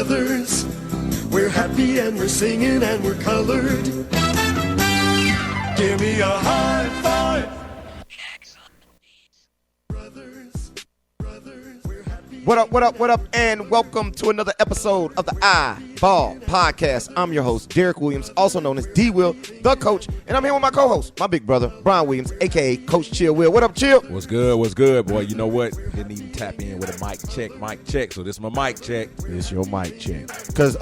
brothers. We're happy and we're singing and we're colored. Give me a high five. What up, and welcome to another episode of the IBall podcast. I'm your host, Derek Williams, also known as D-Will, the coach, and I'm here with my co-host, my big brother, Brian Williams, a.k.a. Coach Chill Will. What up, Chill? What's good, boy? You know what? Didn't even tap in with a mic check, so this is my mic check. It's your mic check. Because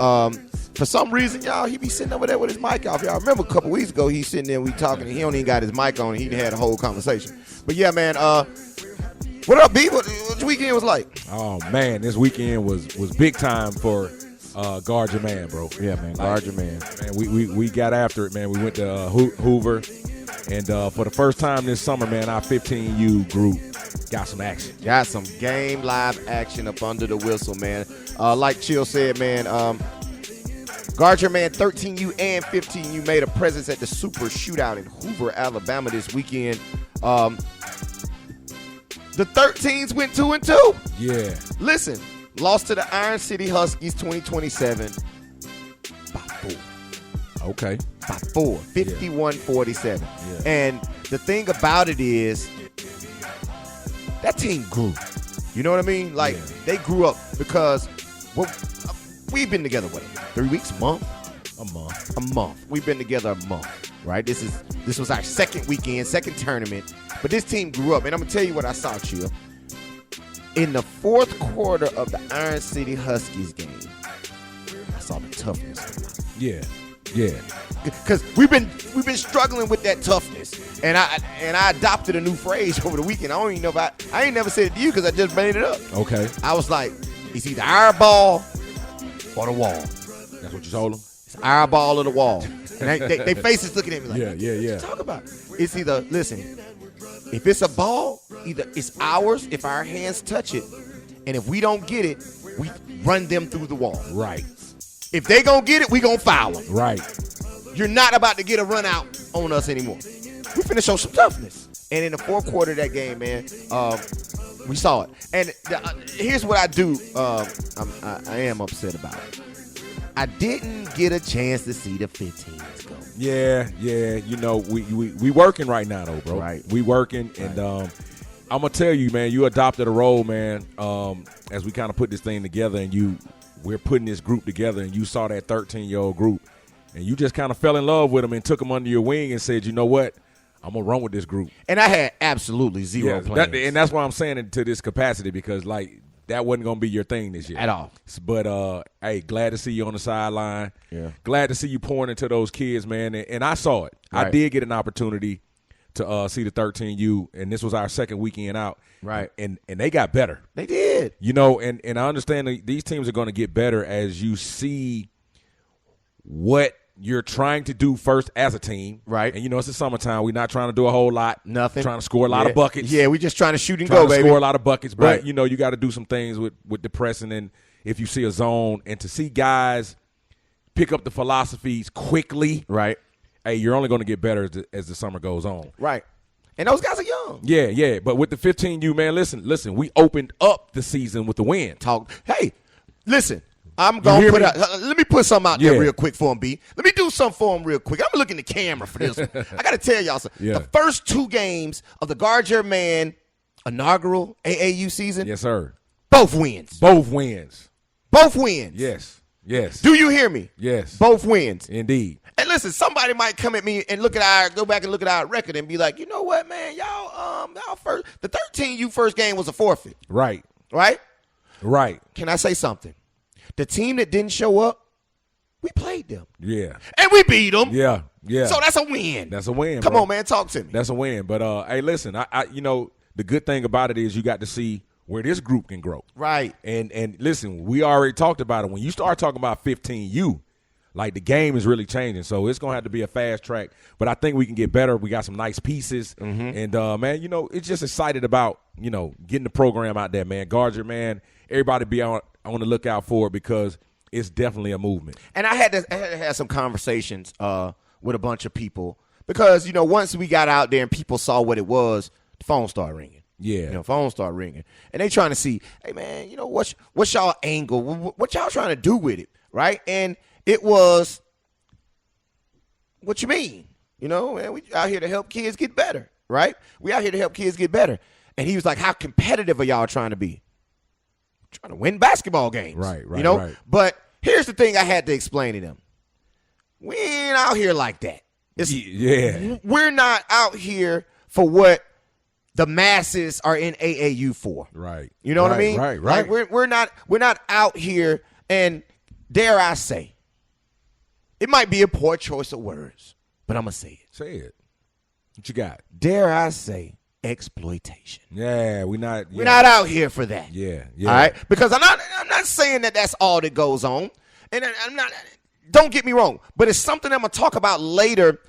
for some reason, y'all, he be sitting over there with his mic off. Y'all remember a couple weeks ago, he's sitting there, we talking, and he don't even got his mic on, and he had a whole conversation. But yeah, man, what up, B? What your weekend was like? Oh, man, this weekend was big time for Guard Your Man, bro. Yeah, man, guard your man. Man, we got after it, man. We went to Hoover, and for the first time this summer, man, our 15U group got some action. Got some game live action up under the whistle, man. Like Chill said, man, Guard Your Man 13U and 15U made a presence at the Super Shootout in Hoover, Alabama this weekend. The 13s went 2-2. Yeah. Listen, lost to the Iron City Huskies 2027 by 4. Okay. By 4. 51-47. Yeah. And the thing about it is that team grew. You know what I mean? Like, they grew up because we've been together, 3 weeks, a month? A month. We've been together a month, right? This was our second weekend, second tournament. But this team grew up, and I'm going to tell you what I saw, Chill. In the fourth quarter of the Iron City Huskies game, I saw the toughness come out. Yeah. Because we've been struggling with that toughness, and I adopted a new phrase over the weekend. I don't even know if I ain't never said it to you because I just made it up. Okay. I was like, it's either our ball or the wall. That's what you told them? It's our ball or the wall. And they faces looking at me like, Yeah. What you talk about? It's either, listen, if it's a ball, either it's ours if our hands touch it, and if we don't get it, we run them through the wall. Right. If they gonna get it, we gonna foul them. Right. You're not about to get a run out on us anymore. We finna show some toughness. And in the fourth quarter of that game, man, we saw it. And here's what I do. I am upset about it. I didn't get a chance to see the 15s go. Yeah. You know, we working right now, though, bro. Right. We working, and I'm gonna tell you, man. You adopted a role, man. As we kind of put this thing together, and we're putting this group together, and you saw that 13-year-old group, and you just kind of fell in love with them and took them under your wing and said, you know what, I'm gonna run with this group. And I had absolutely zero plans. And that's why I'm saying it to this capacity, because like that wasn't gonna be your thing this year at all. But hey, glad to see you on the sideline. Yeah. Glad to see you pouring into those kids, man. And I saw it. Right. I did get an opportunity to see the 13U, and this was our second weekend out. Right. And they got better. They did. You know, and I understand these teams are going to get better as you see what you're trying to do first as a team. Right. And, you know, it's the summertime. We're not trying to do a whole lot. Nothing. Trying to score a lot of buckets. Yeah, we're just trying to shoot and trying go, to baby. score a lot of buckets. But, Right. you know, you got to do some things with the pressing, and if you see a zone, and to see guys pick up the philosophies quickly. Right. Hey, you're only going to get better as the summer goes on. Right. And those guys are young. Yeah. But with the 15U, man, listen, we opened up the season with the win. Hey, listen. I'm going to put out. Let me put something out there real quick for him, B. Let me do something for him real quick. I'm going to look in the camera for this one. I got to tell y'all something. Yeah. The first two games of the Guard Your Man inaugural AAU season. Yes, sir. Both wins. Both wins. Yes. Do you hear me? Yes. Both wins. Indeed. And listen, somebody might come at me and go back and look at our record and be like, you know what, man, y'all first, the 13U first game was a forfeit. Right. Can I say something? The team that didn't show up, we played them. Yeah. And we beat them. Yeah. So that's a win. That's a win. Come bro. on, man, talk to me. That's a win. But hey, listen, I you know, the good thing about it is you got to see where this group can grow. Right. And listen, we already talked about it. When you start talking about 15U, like the game is really changing. So it's gonna have to be a fast track. But I think we can get better. We got some nice pieces. Mm-hmm. And man, you know, it's just excited about, you know, getting the program out there, man. Guard Your Man. Everybody be on the lookout for it, because it's definitely a movement. And I had to have some conversations with a bunch of people, because, you know, once we got out there and people saw what it was, the phone started ringing. Yeah. Phones start ringing. And they trying to see, hey, man, what's y'all angle? What y'all trying to do with it, right? And it was, what you mean? Man, we out here to help kids get better, right? We out here to help kids get better. And he was like, how competitive are y'all trying to be? Trying to win basketball games. Right. Right. But here's the thing I had to explain to them. We ain't out here like that. We're not out here for what the masses are in AAU for. Right. You know what I mean? Right. Like we're not out here, and dare I say, it might be a poor choice of words, but I'm gonna say it. Say it. What you got? Dare I say exploitation? Yeah, we're not out here for that. Yeah. All right, because I'm not saying that that's all that goes on, and I'm not. Don't get me wrong, but it's something I'm gonna talk about later.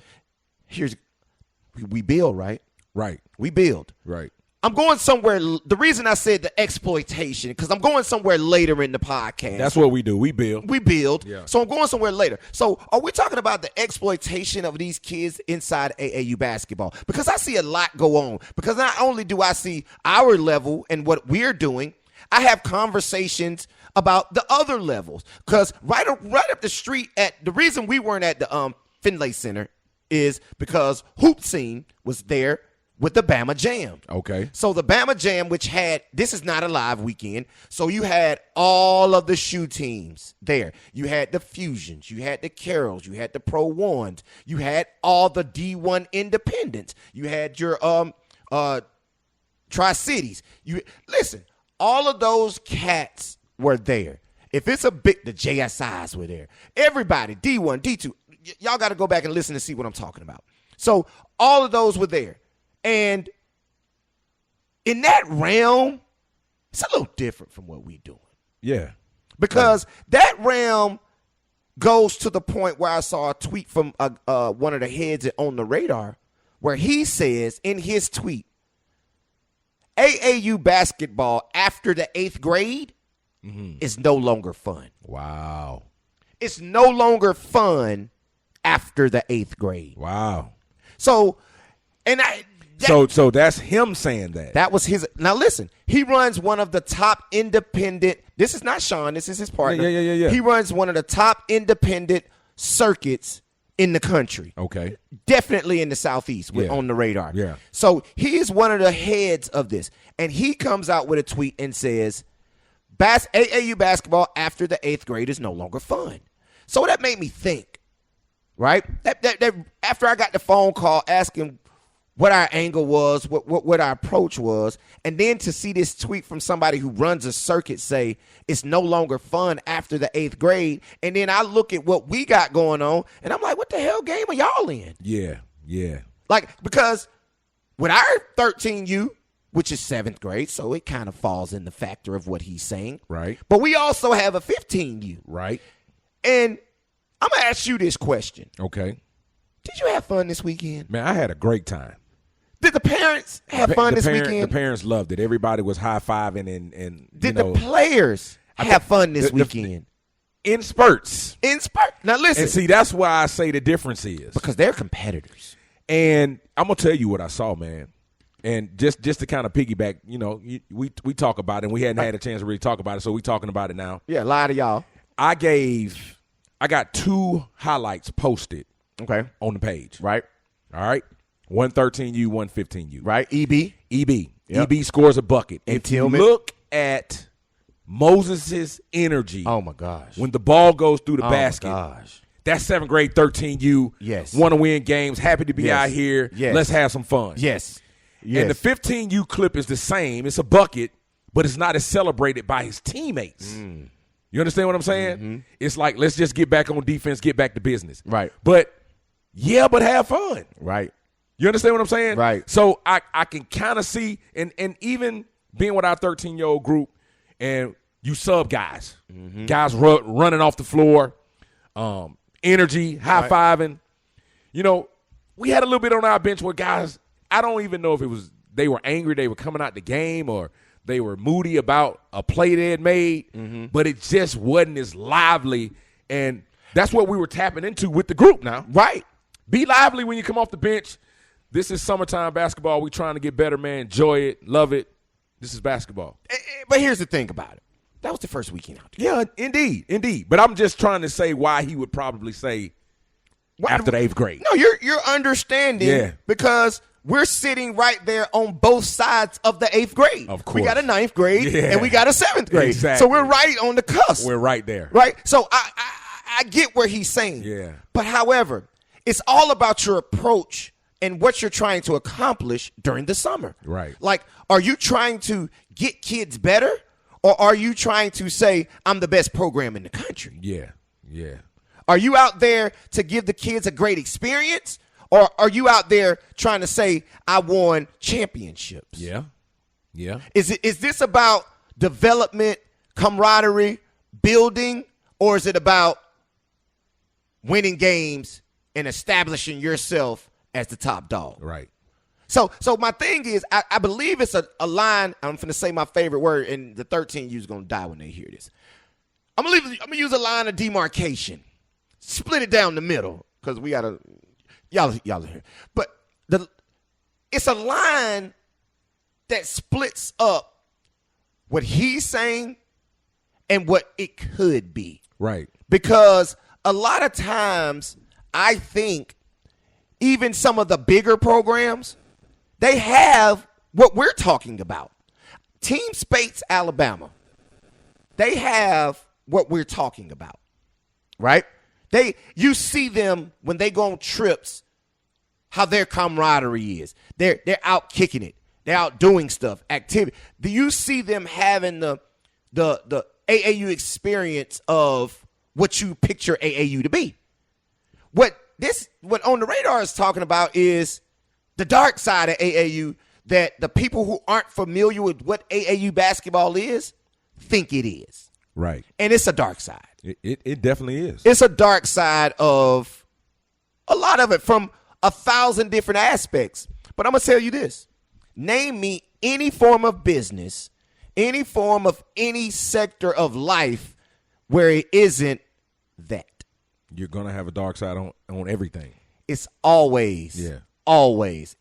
We build, right? Right. We build. Right. I'm going somewhere. The reason I said the exploitation, because I'm going somewhere later in the podcast. That's what we do. We build. We build. Yeah. So I'm going somewhere later. So are we talking about the exploitation of these kids inside AAU basketball? Because I see a lot go on. Because not only do I see our level and what we're doing, I have conversations about the other levels. Because right up the street the reason we weren't at the Finlay Center is because Hoop Scene was there with the Bama Jam. Okay. So the Bama Jam, which this is not a live weekend, so you had all of the shoe teams there. You had the Fusions, you had the Carols, you had the Pro Ones, you had all the D1 independents, you had your Tri-Cities. Listen, all of those cats were there. If it's the JSIs were there. Everybody, D1, D2, y'all got to go back and listen to see what I'm talking about. So all of those were there. And in that realm, it's a little different from what we're doing. Yeah. Because that realm goes to the point where I saw a tweet from one of the heads on the radar where he says in his tweet, AAU basketball after the 8th grade is no longer fun. Wow. It's no longer fun after the 8th grade. Wow. So that's him saying that. That was his. Now listen, he runs one of the top independent. This is not Sean. This is his partner. Yeah. He runs one of the top independent circuits in the country. Okay. Definitely in the Southeast on the radar. Yeah. So he is one of the heads of this. And he comes out with a tweet and says, AAU basketball after the 8th grade is no longer fun. So that made me think, right? That after I got the phone call asking what our angle was, what our approach was, and then to see this tweet from somebody who runs a circuit say it's no longer fun after the 8th grade, and then I look at what we got going on, and I'm like, what the hell game are y'all in? Yeah. Like, because with our 13U, which is 7th grade, so it kind of falls in the factor of what he's saying. Right. But we also have a 15U. Right. And I'm going to ask you this question. Okay. Did you have fun this weekend? Man, I had a great time. Did the parents have fun this weekend? The parents loved it. Everybody was high-fiving and did the players have fun this weekend? In spurts. Now listen. And see, that's why I say the difference is. Because they're competitors. And I'm going to tell you what I saw, man. And just to kind of piggyback, we talk about it, and we hadn't had a chance to really talk about it, so we talking about it now. Yeah, lie to y'all. I got 2 highlights posted on the page. Right. All right. 113U, 115U. Right. EB. Yep. EB scores a bucket. And if you look at Moses' energy. Oh, my gosh. When the ball goes through the basket. Oh, my gosh. That's 7th grade 13U. Yes. Want to win games. Happy to be out here. Yes. Let's have some fun. Yes. And the 15U clip is the same. It's a bucket, but it's not as celebrated by his teammates. You understand what I'm saying? Mm-hmm. It's like, let's just get back on defense, get back to business. Right. But have fun. Right. You understand what I'm saying? Right. So I can kind of see, and even being with our 13-year-old group, and you sub guys, guys running off the floor, energy, high-fiving. We had a little bit on our bench where guys, I don't even know if it was they were angry, they were coming out the game, or they were moody about a play they had made, but it just wasn't as lively, and that's what we were tapping into with the group now. Right. Be lively when you come off the bench. This is summertime basketball. We trying to get better, man. Enjoy it. Love it. This is basketball. But here's the thing about it. That was the first weekend out there. Yeah, indeed. But I'm just trying to say why he would probably say after the 8th grade. No, you're understanding because we're sitting right there on both sides of the 8th grade. Of course. We got a 9th grade and we got a 7th grade. Exactly. So we're right on the cusp. We're right there. Right? So I get where he's saying. Yeah. But however, it's all about your approach and what you're trying to accomplish during the summer. Right. Like, are you trying to get kids better, or are you trying to say, I'm the best program in the country? Yeah. Are you out there to give the kids a great experience, or are you out there trying to say, I won championships? Yeah. Is this about development, camaraderie, building, or is it about winning games and establishing yourself as the top dog? Right. So my thing is, I believe it's a line. I'm going to say my favorite word, and the 13 U's going to die when they hear this. I'm going to use a line of demarcation. Split it down the middle, because we got to, y'all are here. But it's a line that splits up what he's saying and what it could be. Right. Because a lot of times, I think even some of the bigger programs, they have what we're talking about. Team Spates, Alabama, they have what we're talking about, right? You see them when they go on trips, how their camaraderie is. They're out kicking it. They're out doing stuff, activity. Do you see them having the AAU experience of what you picture AAU to be? What On the Radar is talking about is the dark side of AAU that the people who aren't familiar with what AAU basketball is think it is. Right. And it's a dark side. It definitely is. It's a dark side of a lot of it from 1,000 different aspects. But I'm going to tell you this. Name me any form of business, any form of any sector of life where it isn't that. You're going to have a dark side on everything. It's always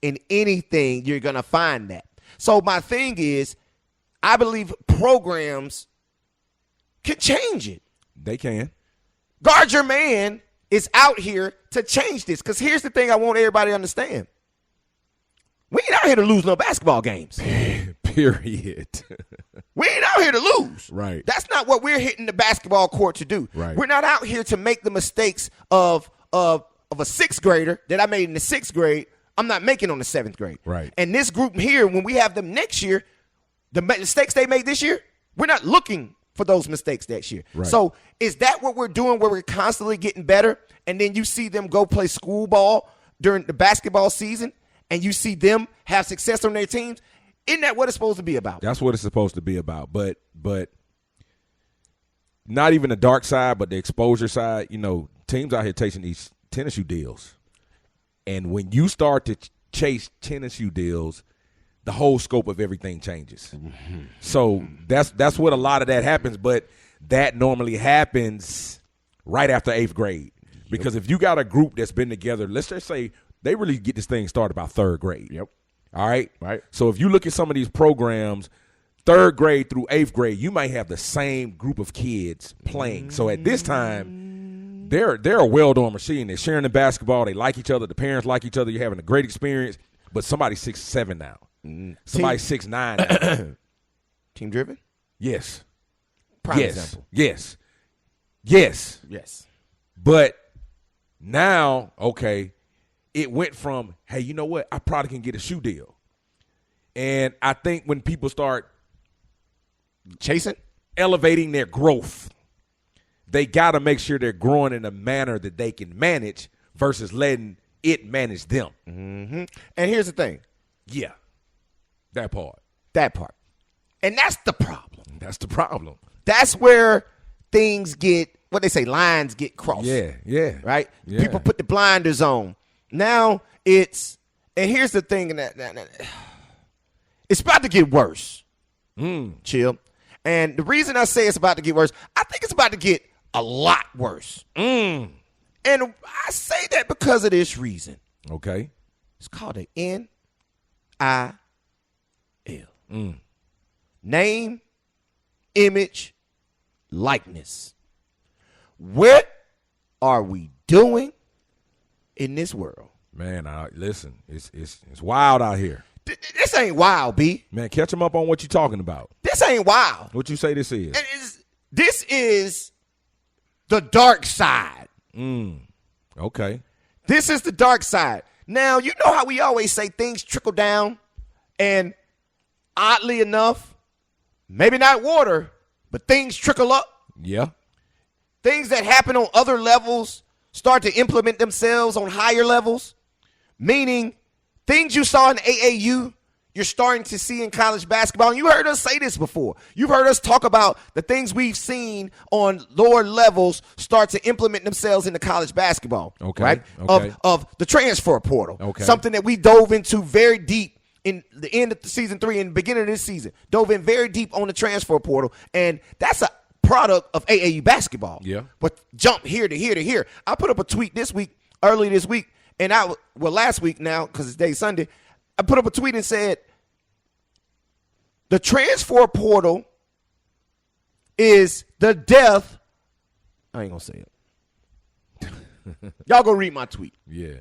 in anything you're going to find that. So my thing is, I believe programs can change it. They can. Guard Your Man is out here to change this. Because here's the thing I want everybody to understand. We ain't out here to lose no basketball games. Period. We ain't out here to lose. Right. That's not what we're hitting the basketball court to do. Right. We're not out here to make the mistakes of a 6th grader that I made in the 6th grade. I'm not making on the 7th grade. Right. And this group here, when we have them next year, the mistakes they made this year, we're not looking for those mistakes next year. Right. So is that what we're doing, where we're constantly getting better, and then you see them go play school ball during the basketball season, and you see them have success on their teams? Isn't that what it's supposed to be about? That's what it's supposed to be about. But not even the dark side, but the exposure side. You know, teams out here chasing these tennis shoe deals. And when you start to chase tennis shoe deals, the whole scope of everything changes. Mm-hmm. So that's what a lot of that happens. But that normally happens right after 8th grade. Because if you got a group that's been together, let's just say they really get this thing started about 3rd grade. Yep. All right? Right. So if you look at some of these programs, 3rd grade through 8th grade, you might have the same group of kids playing. So at this time, they're a well-done machine. They're sharing the basketball. They like each other. The parents like each other. You're having a great experience. But somebody's 6'7" now. Somebody's 6'9" now. Team driven? Yes. Prime yes. example. Yes. Yes. Yes. But now, okay, it went from, hey, you know what? I probably can get a shoe deal. And I think when people start chasing, elevating their growth, they got to make sure they're growing in a manner that they can manage versus letting it manage them. Mm-hmm. And here's the thing. Yeah, that part. And that's the problem. That's the problem. That's where things get, what they say, lines get crossed. Yeah. Right? Yeah. People put the blinders on. Now and here's the thing, it's about to get worse. Chill. And the reason I say it's about to get worse, I think it's about to get a lot worse. And I say that because of this reason. Okay. It's called the NIL. Name, image, likeness. What are we doing in this world? Man, listen, it's wild out here. This ain't wild, B. Man, catch them up on what you talking about. This ain't wild. What you say this is? This is the dark side. Okay. This is the dark side. Now, you know how we always say things trickle down, and oddly enough, maybe not water, but things trickle up. Yeah. Things that happen on other levels start to implement themselves on higher levels, meaning things you saw in AAU, you're starting to see in college basketball. And you heard us say this before. You've heard us talk about the things we've seen on lower levels start to implement themselves into college basketball. Okay. Right? Okay. Of the transfer portal. Okay. Something that we dove into very deep in the end of the season 3 and the beginning of this season. Dove in very deep on the transfer portal. And that's a product of AAU basketball. Yeah. But jump here to here to here. I put up a tweet early this week, and last week now, because it's day Sunday, I put up a tweet and said, the transfer portal is the death. I ain't going to say it. Y'all go read my tweet. Yeah.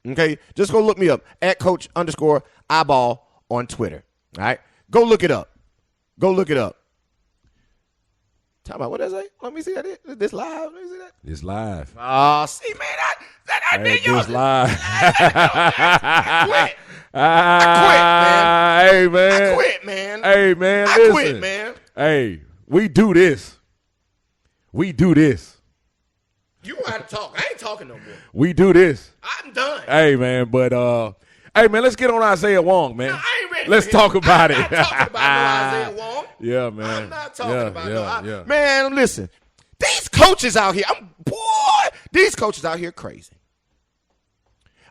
Okay? Just go look me up at Coach_IBall on Twitter. All right? Go look it up. Talk about what did I say? Let me see that. This live? Let me see that. It's live. Oh, see, man, I did It's live. I quit. I Hey, man. I quit, man. Hey, man, I listen. quit, man. Hey, we do this. You want to talk. I ain't talking no more. We do this. I'm done. Hey, man, but, hey, man, let's get on Isaiah Wong, man. No, I ain't ready Let's for talk about it. I'm not talking about no Isaiah Wong. Yeah, man. I'm not talking about yeah. Man, listen. These coaches out here, these coaches out here crazy.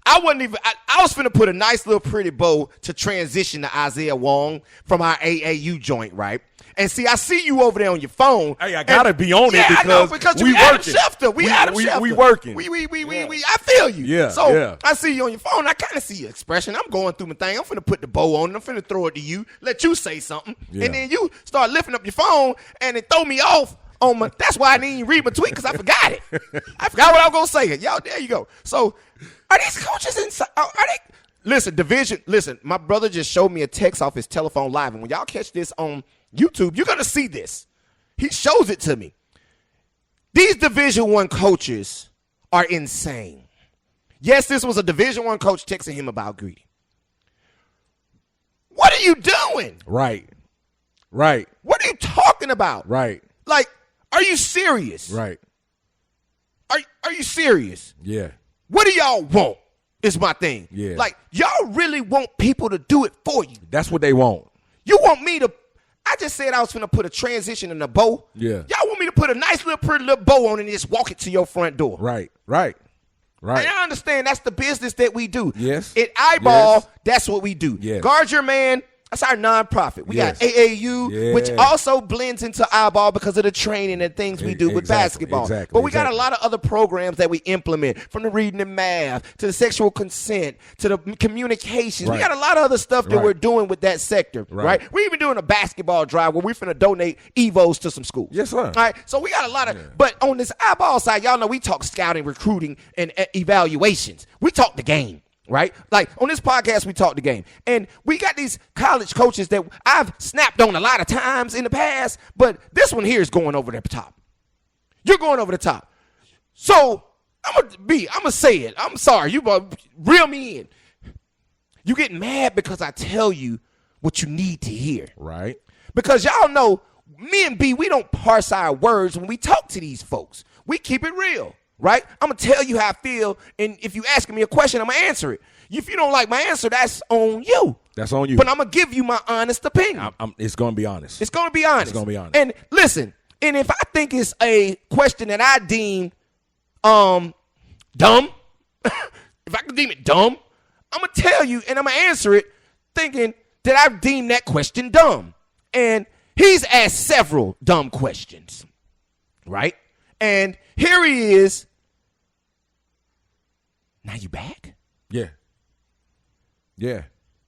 I was finna put a nice little pretty bow to transition to Isaiah Wong from our AAU joint, right? And see, I see you over there on your phone. Hey, I gotta be on it because we we Adam working. Schefter. We Adam Schefter. We working. I feel you. Yeah, So yeah. I see you on your phone. I kind of see your expression. I'm going through my thing. I'm finna put the bow on it. I'm finna throw it to you. Let you say something, Yeah. and then you start lifting up your phone and it throw me off. That's why I didn't even read my tweet because I forgot it. I forgot what I was gonna say. Y'all, there you go. So, are these coaches inside? Are they? Listen, division. Listen, my brother just showed me a text off his telephone live, and when y'all catch this on YouTube, you're gonna see this. He shows it to me. These Division I coaches are insane. Yes, this was a Division I coach texting him about Greedy. What are you doing? Right. What are you talking about? Right. Like, are you serious? Right. Are you serious? Yeah. What do y'all want? Is my thing. Yeah. Like, y'all really want people to do it for you. That's what they want. You want me to, I just said I was going to put a transition in a bow. Yeah. Y'all want me to put a nice little pretty little bow on and just walk it to your front door. Right. And I understand that's the business that we do. Yes. At IBall, Yes. That's what we do. Yes. Guard Your Man, that's our nonprofit. We Yes. got AAU, Yeah. which also blends into IBall because of the training and things we do with basketball. Exactly. But we got a lot of other programs that we implement, from the reading and math to the sexual consent to the communications. Right. We got a lot of other stuff that Right. we're doing with that sector, right? We even doing a basketball drive where we're finna donate Evos to some schools. Yes, sir. All right, so we got a lot of, but on this IBall side, y'all know we talk scouting, recruiting, and evaluations. We talk the game. Right? Like on this podcast, we talk the game. And we got these college coaches that I've snapped on a lot of times in the past, but this one here is going over the top. You're going over the top. So I'm gonna say it. I'm sorry. You reel me in. You get mad because I tell you what you need to hear. Right. Because y'all know, me and B, we don't parse our words when we talk to these folks. We keep it real. Right? I'm going to tell you how I feel, and if you asking me a question, I'm going to answer it. If you don't like my answer, that's on you. That's on you. But I'm going to give you my honest opinion. It's going to be honest. It's going to be honest. It's going to be honest. And listen, and if I think it's a question that I deem dumb, if I can deem it dumb, I'm going to tell you, and I'm going to answer it thinking that I've deemed that question dumb. And he's asked several dumb questions, right? And here he is. Now you back? Yeah. Yeah.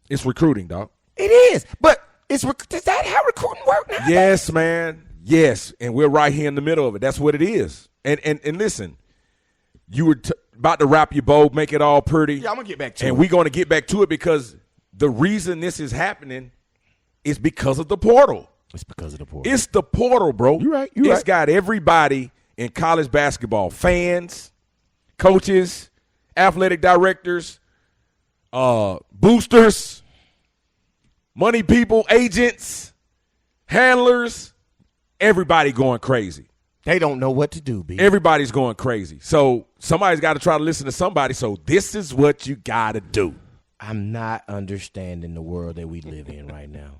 It's recruiting, dog. It is. But is that how recruiting work now? Yes, man. Yes. And we're right here in the middle of it. That's what it is. And listen, you were about to wrap your bow, make it all pretty. Yeah, I'm going to get back to it. And we're going to get back to it because the reason this is happening is because of the portal. It's because of the portal. It's the portal, bro. You're right. It's got everybody in college basketball, fans, coaches, athletic directors, boosters, money people, agents, handlers, everybody going crazy. They don't know what to do, B. Everybody's going crazy. So somebody's got to try to listen to somebody. So this is what you got to do. I'm not understanding the world that we live in right now.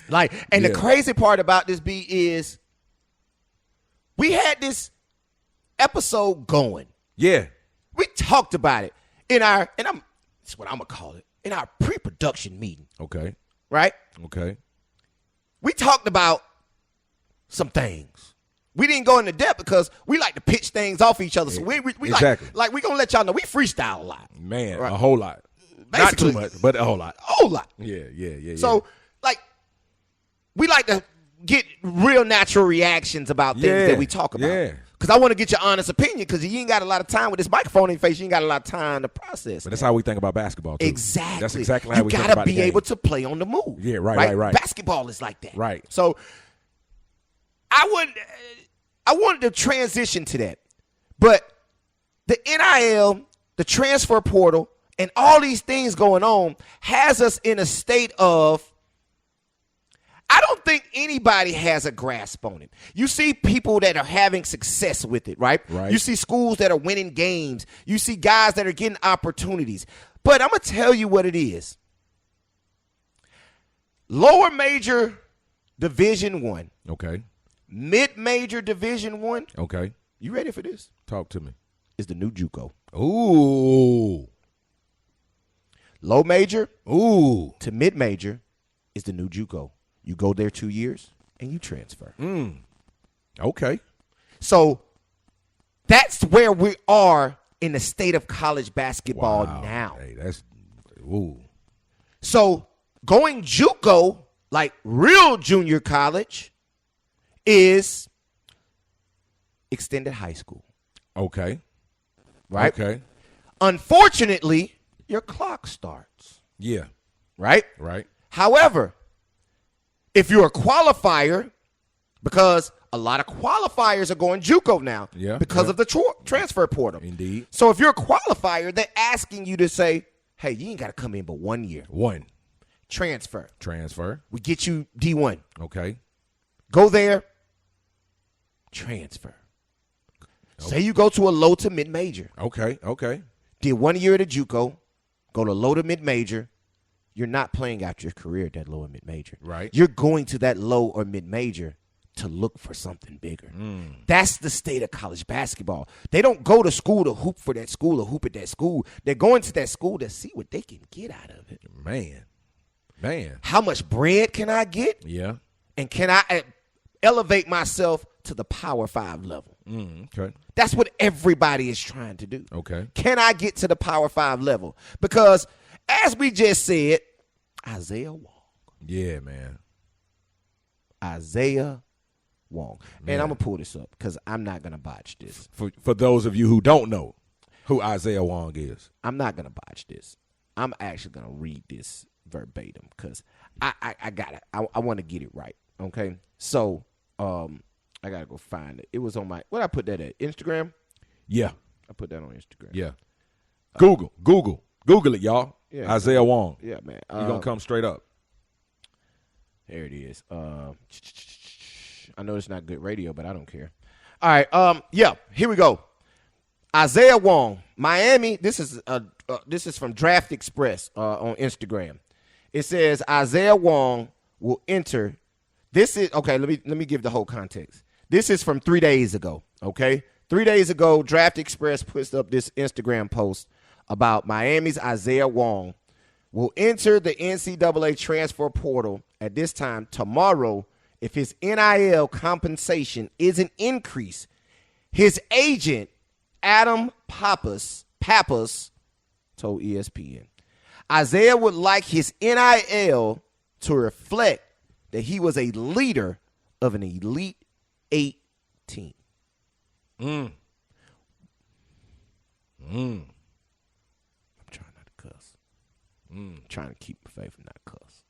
The crazy part about this, B, is we had this episode going. Yeah. We talked about it that's what I'm going to call it, in our pre-production meeting. Okay. Right? Okay. We talked about some things. We didn't go into depth because we like to pitch things off each other. So we exactly. like we going to let y'all know we freestyle a lot. Man, right? A whole lot. Basically, not too much, but a whole lot. A whole lot. Yeah. So, we like to get real natural reactions about things that we talk about. Yeah. Because I want to get your honest opinion because you ain't got a lot of time with this microphone in your face. You ain't got a lot of time to process. But that's how we think about basketball, too. Exactly. That's exactly how we think You about got to the be game. able to play on the move. Yeah, right. Basketball is like that. Right. So, I wanted to transition to that. But the NIL, the transfer portal, and all these things going on has us in a state of, I don't think anybody has a grasp on it. You see people that are having success with it, right? Right. You see schools that are winning games. You see guys that are getting opportunities. But I'm going to tell you what it is. Lower major Division I. Okay. Mid-major Division I. Okay. You ready for this? Talk to me. Is the new JUCO. Ooh. Low major Ooh. to mid-major is the new JUCO. You go there 2 years and you transfer. Okay. So that's where we are in the state of college basketball now. Hey, that's ooh. So going JUCO, like real junior college, is extended high school. Okay. Right? Okay. Unfortunately, your clock starts. Yeah. Right? Right. However, if you're a qualifier, because a lot of qualifiers are going JUCO now because of the transfer portal. Indeed. So if you're a qualifier, they're asking you to say, hey, you ain't got to come in but 1 year. Transfer. We get you D1. Okay. Go there. Transfer. Okay. Say you go to a low to mid-major. Okay. Did 1 year at a JUCO, go to low to mid-major. You're not playing out your career at that low or mid-major. Right. You're going to that low or mid-major to look for something bigger. That's the state of college basketball. They don't go to school to hoop for that school or hoop at that school. They're going to that school to see what they can get out of it. Man. How much bread can I get? Yeah. And can I elevate myself to the Power 5 level? Okay. That's what everybody is trying to do. Okay. Can I get to the Power 5 level? Because as we just said, Isaiah Wong. Yeah, man. Isaiah Wong. And I'm going to pull this up because I'm not going to botch this. For those of you who don't know who Isaiah Wong is. I'm not going to botch this. I'm actually going to read this verbatim because I got it. I want to get it right. Okay? So, I got to go find it. It was on my, what I put that at? Instagram? Yeah. I put that on Instagram. Yeah. Google it, y'all. Yeah, Isaiah Wong. Yeah, man. You're going to come straight up. There it is. I know it's not good radio, but I don't care. All right. Yeah, here we go. Isaiah Wong, Miami. This is from Draft Express on Instagram. It says Isaiah Wong will enter. This is okay. Let me give the whole context. This is from 3 days ago. Okay, 3 days ago, Draft Express puts up this Instagram post about Miami's Isaiah Wong will enter the NCAA transfer portal at this time tomorrow if his NIL compensation isn't increased. His agent, Adam Pappas, told ESPN, Isaiah would like his NIL to reflect that he was a leader of an Elite 8 team. I'm trying not to cuss. I'm trying to keep my faith and not cuss.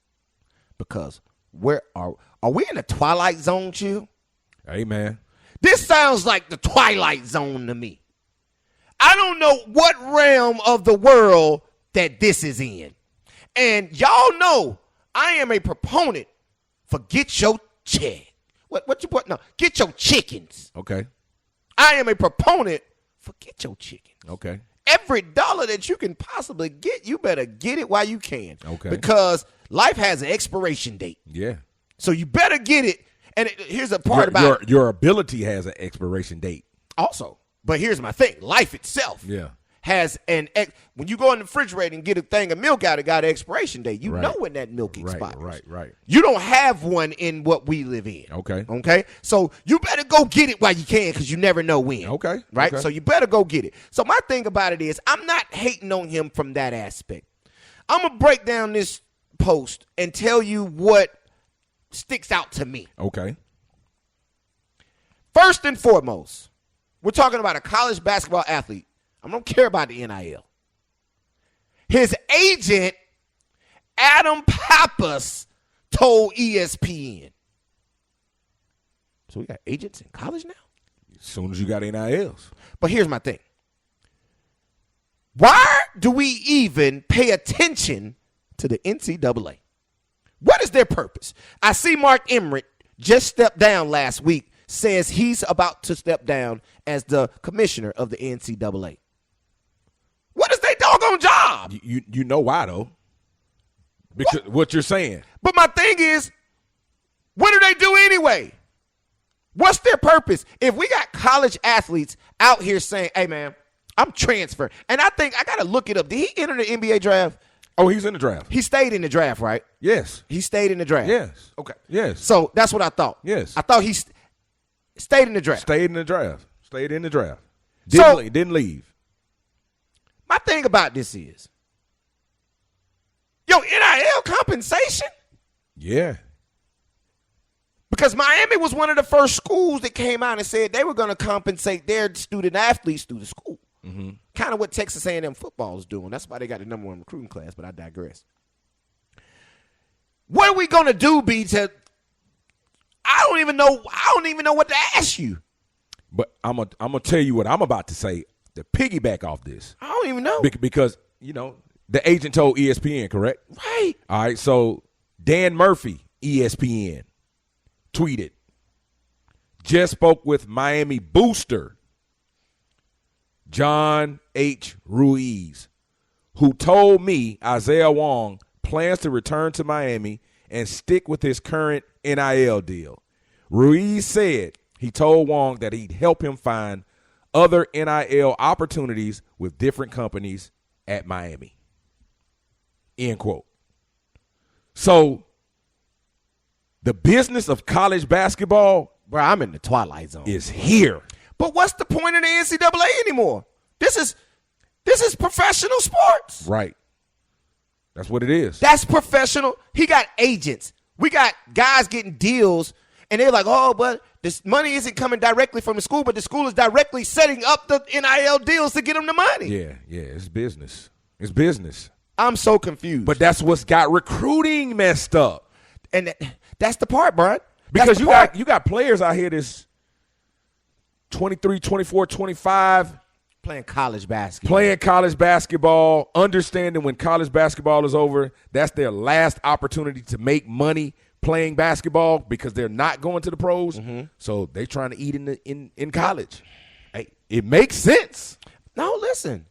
Because where are we in the Twilight Zone, Chill? Hey, man. This sounds like the Twilight Zone to me. I don't know what realm of the world that this is in. And y'all know I am a proponent for get your check. What you put? No, get your chickens. Okay. I am a proponent for get your chickens. Okay. Every dollar that you can possibly get, you better get it while you can. Okay. Because life has an expiration date. Yeah. So you better get it. And here's the part about your ability has an expiration date. Also. But here's my thing. Life itself has when you go in the refrigerator and get a thing of milk out, it got an expiration date. You know when that milk expires. Right. You don't have one in what we live in. Okay. So you better go get it while you can because you never know when. Okay. Right? Okay. So you better go get it. So my thing about it is I'm not hating on him from that aspect. I'm going to break down this post and tell you what sticks out to me. Okay. First and foremost, we're talking about a college basketball athlete. I don't care about the NIL. His agent, Adam Pappas, told ESPN. So we got agents in college now? As soon as you got NILs. But here's my thing. Why do we even pay attention to the NCAA? What is their purpose? I see Mark Emmert just stepped down last week, says he's about to step down as the commissioner of the NCAA. What is their doggone job? You know why, though? Because what you're saying. But my thing is, what do they do anyway? What's their purpose? If we got college athletes out here saying, hey, man, I'm transferring. And I think I got to look it up. Did he enter the NBA draft? Oh, he's in the draft. He stayed in the draft, right? Yes. He stayed in the draft. Yes. Okay. Yes. So that's what I thought. Yes. I thought he stayed in the draft. Stayed in the draft. Stayed in the draft. Didn't leave. My thing about this is, NIL compensation? Yeah. Because Miami was one of the first schools that came out and said they were going to compensate their student athletes through the school. Mm-hmm. Kind of what Texas A&M football is doing. That's why they got the number one recruiting class, but I digress. What are we going to do, B, I don't even know what to ask you. But I'm gonna tell you what I'm about to say to piggyback off this. I don't even know. Because, the agent told ESPN, correct? Right. All right, so Dan Murphy, ESPN, tweeted, just spoke with Miami booster John H. Ruiz, who told me Isaiah Wong plans to return to Miami and stick with his current NIL deal. Ruiz said he told Wong that he'd help him find other NIL opportunities with different companies at Miami. End quote. So the business of college basketball, bro, I'm in the Twilight Zone, is here. But what's the point of the NCAA anymore? This is professional sports. Right. That's what it is. That's professional. He got agents. We got guys getting deals, and they're like, oh, but this money isn't coming directly from the school, but the school is directly setting up the NIL deals to get them the money. Yeah, it's business. It's business. I'm so confused. But that's what's got recruiting messed up. And that's the part, Brian. Because you got players out here that's 23, 24, 25. Playing college basketball, understanding when college basketball is over, that's their last opportunity to make money playing basketball because they're not going to the pros. Mm-hmm. So they're trying to eat in college. Hey, it makes sense. No, listen.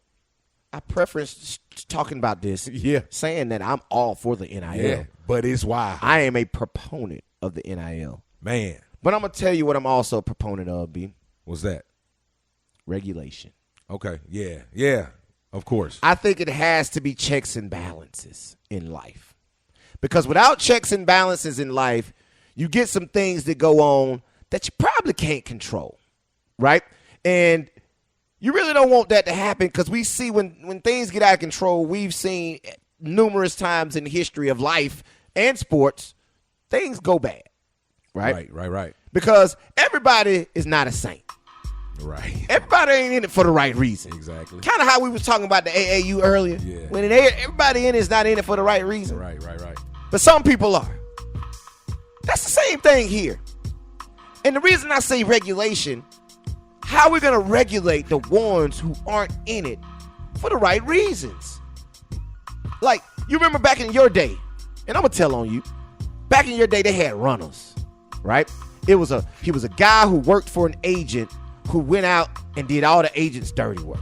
I preference talking about this, saying that I'm all for the NIL. Yeah, but it's why. I am a proponent of the NIL. Man. But I'm going to tell you what I'm also a proponent of, B. What's that? Regulation. Okay, yeah, of course. I think it has to be checks and balances in life. Because without checks and balances in life, you get some things that go on that you probably can't control, right? And you really don't want that to happen because we see when things get out of control, we've seen numerous times in the history of life and sports, things go bad, right? Right. Because everybody is not a saint. Right. Everybody ain't in it for the right reason. Exactly. Kind of how we was talking about the AAU earlier. Yeah. When everybody in it is not in it for the right reason. Right. But some people are. That's the same thing here. And the reason I say regulation, how are we going to regulate the ones who aren't in it for the right reasons? Like, you remember back in your day, and I'm going to tell on you, back in your day, they had runners, right? He was a guy who worked for an agent who went out and did all the agent's dirty work,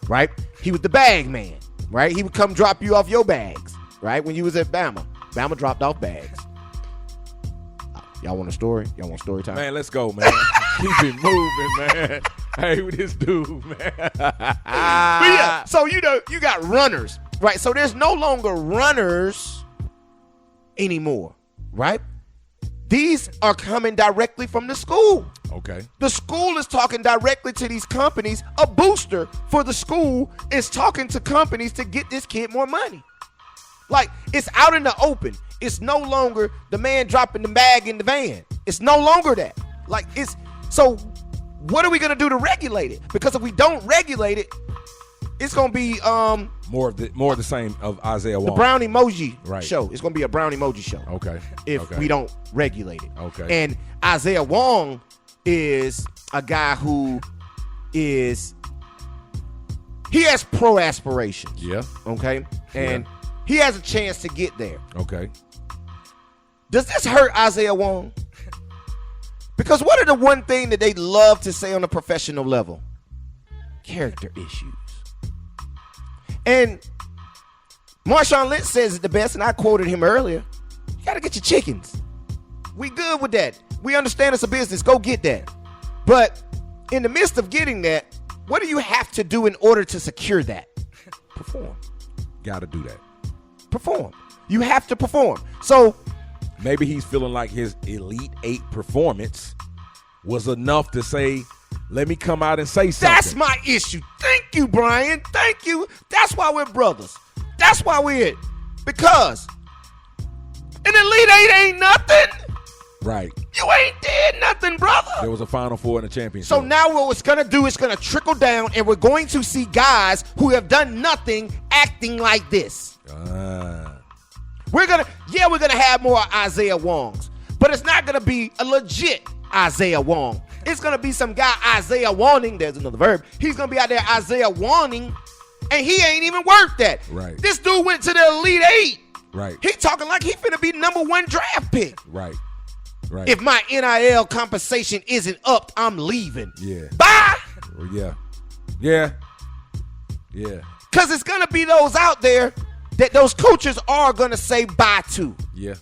right? He was the bag man, right? He would come drop you off your bags, right? When you was at Bama. Bama dropped off bags. Y'all want a story? Y'all want story time? Man, let's go, man. Keep it moving, man. Hey, with this dude, man. But yeah, so you got runners, right? So there's no longer runners anymore, right? These are coming directly from the school. Okay. The school is talking directly to these companies. A booster for the school is talking to companies to get this kid more money. Like, it's out in the open. It's no longer the man dropping the bag in the van. It's no longer that. Like, so what are we going to do to regulate it? Because if we don't regulate it, it's going to be more of the same of Isaiah Wong. the brown emoji Right. show. It's going to be a brown emoji show. Okay. If we don't regulate it. Okay. And Isaiah Wong is a guy who he has pro aspirations. Yeah. Okay. And he has a chance to get there. Okay. Does this hurt Isaiah Wong? Because what are the one thing that they love to say on a professional level? Character issues. And Marshawn Lynch says it the best, and I quoted him earlier. You got to get your chickens. We good with that. We understand it's a business. Go get that. But in the midst of getting that, what do you have to do in order to secure that? Perform. Got to do that. Perform. You have to perform. So maybe he's feeling like his Elite 8 performance was enough to say, let me come out and say something. that's my issue. Thank you, Brian. Thank you. That's why we're brothers. That's why we're it. Because an Elite 8 ain't nothing. Right. You ain't did nothing, brother. There was a Final Four and a championship. So now what it's going to do is going to trickle down, and we're going to see guys who have done nothing acting like this. We're going to have more Isaiah Wongs, but it's not going to be a legit Isaiah Wong. It's going to be some guy Isaiah Wanting. There's another verb. He's going to be out there Isaiah Wanting, and he ain't even worth that. Right. This dude went to the Elite 8. Right. He talking like he finna be #1 draft pick. Right. Right. If my NIL compensation isn't up, I'm leaving. Yeah. Bye. Yeah. Yeah. Yeah. Because it's going to be those out there that those coaches are going to say bye to. Yeah.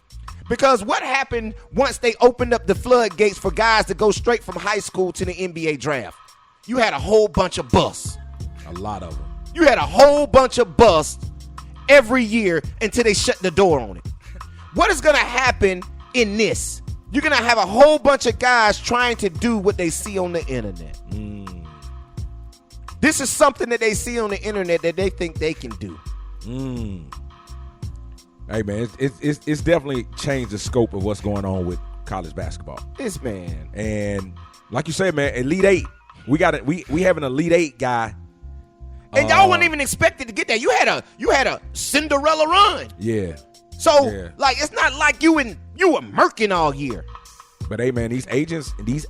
Because what happened once they opened up the floodgates for guys to go straight from high school to the NBA draft? You had a whole bunch of busts. A lot of them. You had a whole bunch of busts every year until they shut the door on it. What is going to happen in this? You're going to have a whole bunch of guys trying to do what they see on the internet. This is something that they see on the internet that they think they can do. Hey, man, it's definitely changed the scope of what's going on with college basketball. This man. And like you said, man, Elite 8. We have an Elite 8 guy. And y'all weren't even expected to get that. You had a Cinderella run. Yeah. So like it's not like you were murking all year. But hey, man, these agents, it's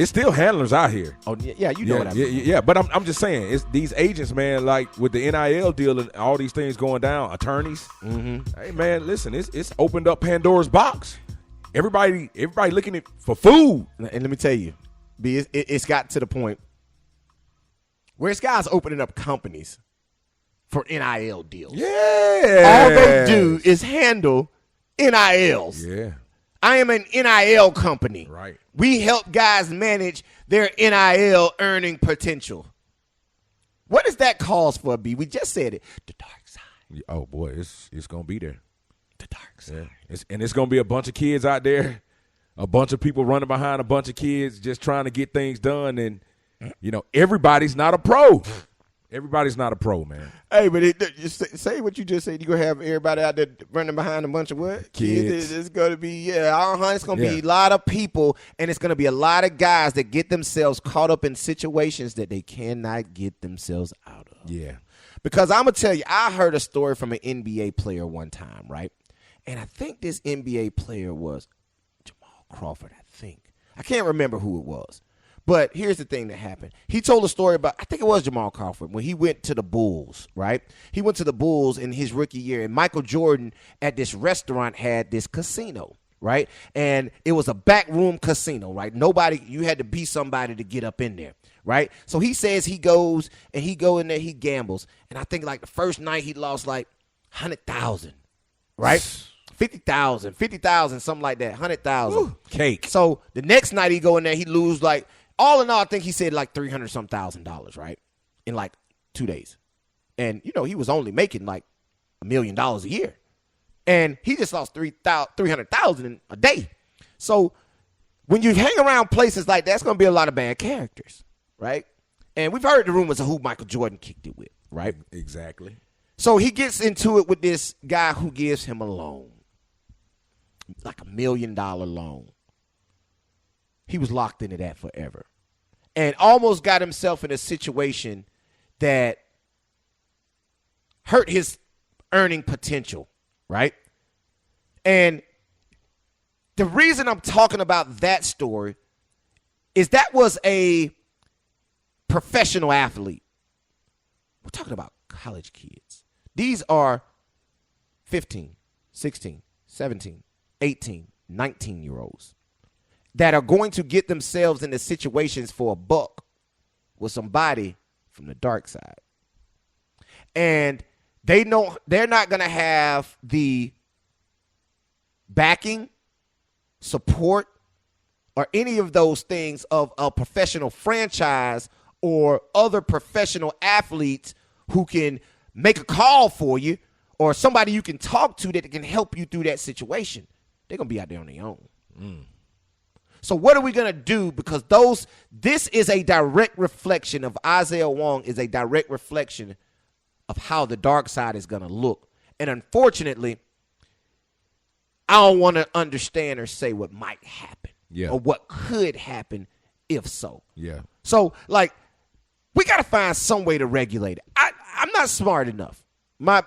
still handlers out here. Oh yeah, you know what I mean. Yeah, but I'm just saying, it's these agents, man. Like with the NIL deal and all these things going down, attorneys. Hey, man, listen, it's opened up Pandora's box. Everybody looking for food. And let me tell you, B, it's got to the point where it's guys opening up companies for NIL deals. Yeah. All they do is handle NILs. Yeah. I am an NIL company. Right. We help guys manage their NIL earning potential. What does that cause for, B? We just said it. The dark side. Oh, boy, it's going to be there. The dark side. Yeah. It's going to be a bunch of kids out there, a bunch of people running behind a bunch of kids just trying to get things done. And, everybody's not a pro. Everybody's not a pro, man. Hey, but just say what you just said. You're going to have everybody out there running behind a bunch of what? Kids. It's going to be, it's going to be a lot of people, and it's going to be a lot of guys that get themselves caught up in situations that they cannot get themselves out of. Yeah. Because I'm going to tell you, I heard a story from an NBA player one time, right? And I think this NBA player was Jamal Crawford, I think. I can't remember who it was. But here's the thing that happened. He told a story about, I think it was Jamal Crawford, when he went to the Bulls, right? He went to the Bulls in his rookie year, and Michael Jordan at this restaurant had this casino, right? And it was a backroom casino, right? You had to be somebody to get up in there, right? So he says he goes in there, he gambles. And I think like the first night he lost like 100,000, right? 50,000, something like that, 100,000. Cake. So the next night he go in there, he lose like, all in all, I think he said like $300,000, right? In like 2 days. And, he was only making like $1 million a year. And he just lost 300,000 in a day. So when you hang around places like that, it's going to be a lot of bad characters, right? And we've heard the rumors of who Michael Jordan kicked it with, right? Exactly. So he gets into it with this guy who gives him a loan, like $1 million loan. He was locked into that forever and almost got himself in a situation that hurt his earning potential, right? And the reason I'm talking about that story is that was a professional athlete. We're talking about college kids. These are 15, 16, 17, 18, 19-year-olds that are going to get themselves into situations for a buck with somebody from the dark side. And they know they're not going to have the backing, support, or any of those things of a professional franchise or other professional athletes who can make a call for you or somebody you can talk to that can help you through that situation. They're going to be out there on their own. So what are we going to do? Because this is a direct reflection of Isaiah Wong is a direct reflection of how the dark side is going to look. And unfortunately, I don't want to understand or say what might happen or what could happen if so. Yeah. So, we got to find some way to regulate it. I'm not smart enough.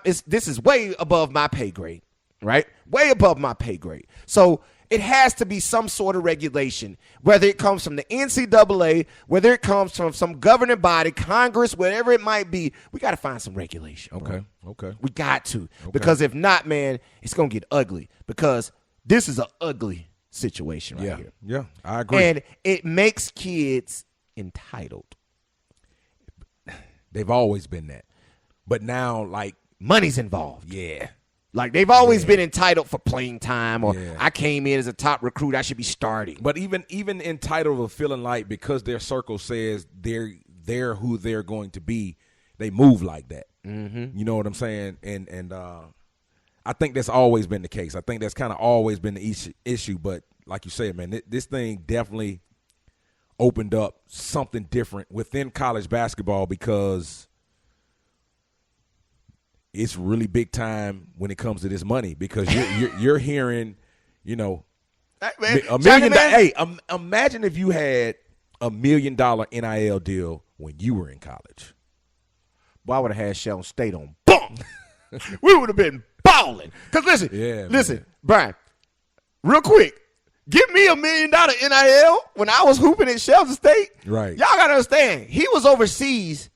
This is way above my pay grade, right? Way above my pay grade. So it has to be some sort of regulation, whether it comes from the NCAA, whether it comes from some governing body, Congress, whatever it might be. We got to find some regulation. Okay. We got to. Because if not, man, it's going to get ugly because this is an ugly situation right here. Yeah, I agree. And it makes kids entitled. They've always been that. But now, money's involved. Yeah. They've always been entitled for playing time or I came in as a top recruit, I should be starting. But even entitled of feeling like because their circle says they're who they're going to be, they move like that. Mm-hmm. You know what I'm saying? And I think that's always been the case. I think that's kind of always been the issue. But like you said, man, this thing definitely opened up something different within college basketball because it's really big time when it comes to this money because you're hearing, hey, man, $1 million. Hey, imagine if you had $1 million NIL deal when you were in college. Boy, I would have had Sheldon State on. Boom! We would have been balling. Because listen, Brian, real quick. Give me $1 million NIL when I was hooping at Sheldon State. Right. Y'all got to understand, he was overseas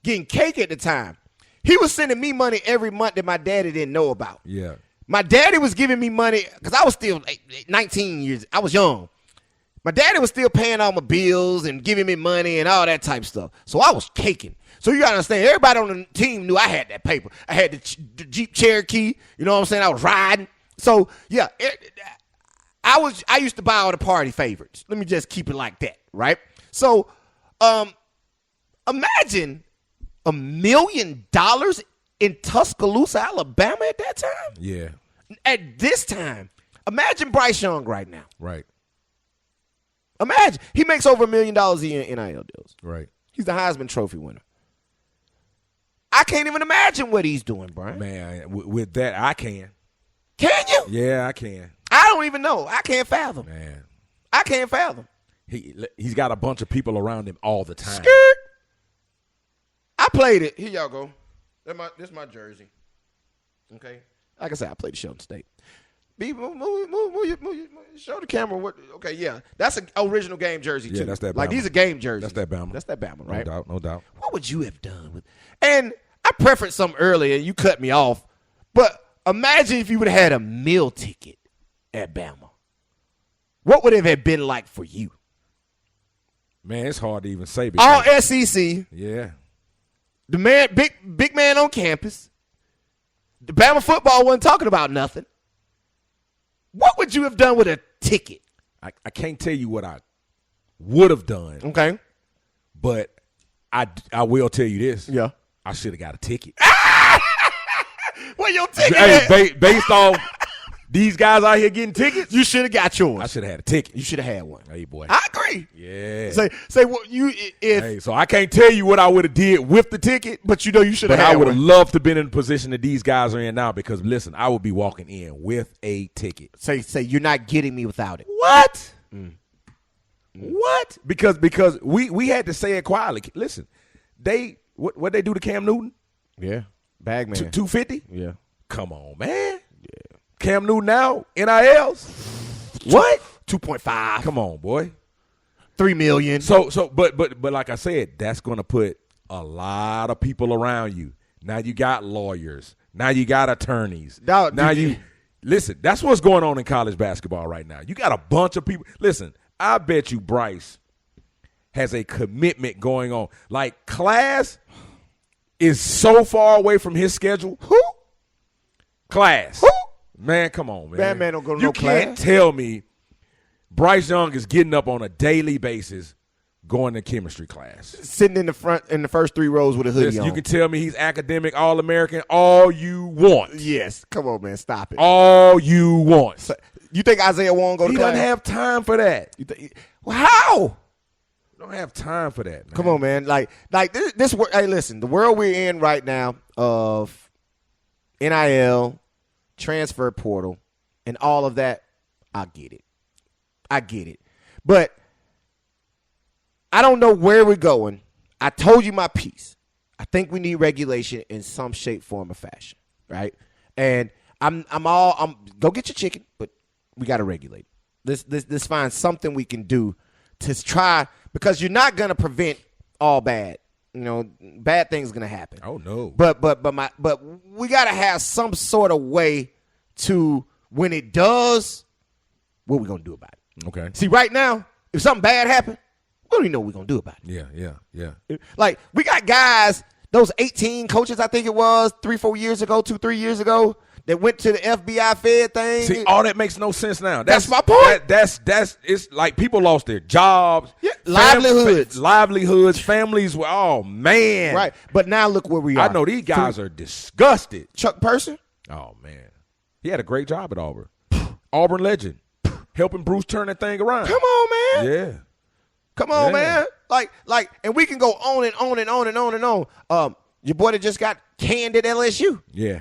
getting cake at the time. He was sending me money every month that my daddy didn't know about. Yeah. My daddy was giving me money because I was still 19 years. I was young. My daddy was still paying all my bills and giving me money and all that type stuff. So I was caking. So you got to understand, everybody on the team knew I had that paper. I had the Jeep Cherokee. You know what I'm saying? I was riding. So, yeah, I used to buy all the party favorites. Let me just keep it like that, right? So, imagine $1 million in Tuscaloosa, Alabama at that time? Yeah. At this time, imagine Bryce Young right now. Right. Imagine. He makes over $1 million a year in NIL deals. Right. He's the Heisman Trophy winner. I can't even imagine what he's doing, Brian. Man, with that, I can. Can you? Yeah, I can. I don't even know. I can't fathom. Man. I can't fathom. He's got a bunch of people around him all the time. Skirt. I played it. Here y'all go. This is my jersey. Okay. Like I said, I played the Shelton State. Show the camera what. Okay, yeah, that's an original game jersey too. Yeah, that's that. Bama. Like these are game jerseys. That's that Bama. That's that Bama, right? No doubt. What would you have done with? And I preferenced something earlier. You cut me off, but imagine if you would have had a meal ticket at Bama. What would it have been like for you? Man, it's hard to even say. All SEC. Yeah. The man, big man on campus. The Bama football wasn't talking about nothing. What would you have done with a ticket? I can't tell you what I would have done. Okay. But I will tell you this. Yeah. I should have got a ticket. Where your ticket at? Based on these guys out here getting tickets, You should have got yours. I should have had a ticket. You should have had one. Hey, boy. I agree. Yeah. Say what you if Hey, so I can't tell you what I would have did with the ticket, but you know you should have but had I would have one. loved to been in the position that these guys are in now because, listen, I would be walking in with a ticket. Say you're not getting me without it. What? What? Because we had to say it quietly. Listen, what they do to Cam Newton? Yeah. Bag man. 250? Yeah. Come on, man. Yeah. Cam Newton now, NILs? What? 2.5. Come on, boy. 3 million. But like I said, that's going to put a lot of people around you. Now you got lawyers. Now you got attorneys. Listen, that's what's going on in college basketball right now. You got a bunch of people. Listen, I bet you Bryce has a commitment going on. Like, class is so far away from his schedule. Who? Class. Who? Man, come on, man. That man don't go to you no class. You can't tell me Bryce Young is getting up on a daily basis going to chemistry class. Sitting in the front in the first 3 rows with a hoodie on. You can tell me he's academic, All-American, all you want. Yes. Come on, man. Stop it. All you want. So, you think Isaiah won't go to He class? doesn't have time for that. Well, how? Don't have time for that, man. Come on, man. Like this. Hey, listen. The world we're in right now of NIL, transfer portal, and all of that, I get it. But I don't know where we're going. I told you my piece. I think we need regulation in some shape, form, or fashion, right? And I'm go get your chicken, but we got to regulate it. Let's find something we can do to try, because you're not gonna prevent all bad. You know, bad things gonna happen. Oh no. But we gotta have some sort of way to, when it does, what we gonna do about it? Okay. See, right now, if something bad happen, we don't even know what we're gonna do about it. Yeah. Like, we got guys, those 18 coaches, I think it was 3-4 years ago, 2-3 years ago, that went to the FBI Fed thing. See, all that makes no sense now. That's my point. That's it's like people lost their jobs, livelihoods, families were, oh man. Right. But now look where we are. I know these guys are disgusted. Chuck Person? Oh man. He had a great job at Auburn. Auburn legend. Helping Bruce turn that thing around. Come on, man. Yeah. Come on, man. Like, and we can go on and on and on and on and on. Your boy that just got canned at LSU. Yeah.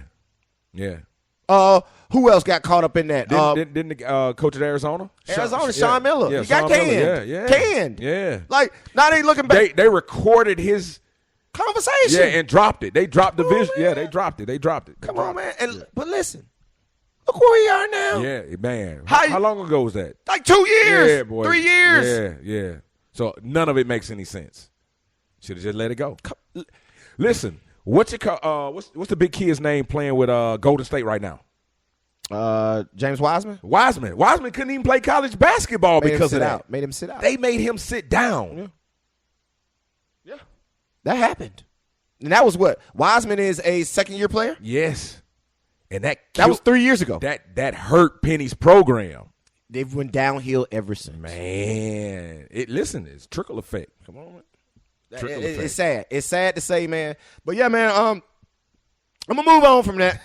Who else got caught up in that? Didn't the coach at Arizona? Sean Miller. Yeah, he got Sean canned. Miller. Yeah. Canned. Yeah. Like, now they looking back. They recorded his Conversation. Yeah, and dropped it. They dropped the vision. Yeah, they dropped it. Come on, man. But listen, look where we are now. Yeah, man. How long ago was that? Like 2 years. Yeah, boy. 3 years. Yeah. So none of it makes any sense. Should have just let it go. Listen, what's the big kid's name playing with Golden State right now? James Wiseman. Wiseman couldn't even play college basketball because of that. Made him sit out. They made him sit down. Yeah. That happened. And that was what? Wiseman is a second-year player? Yes. And that was 3 years ago. That hurt Penny's program. They've went downhill ever since. Man. It's trickle effect. Come on, man. It's sad. It's sad to say, man. But yeah, man, I'm gonna move on from that.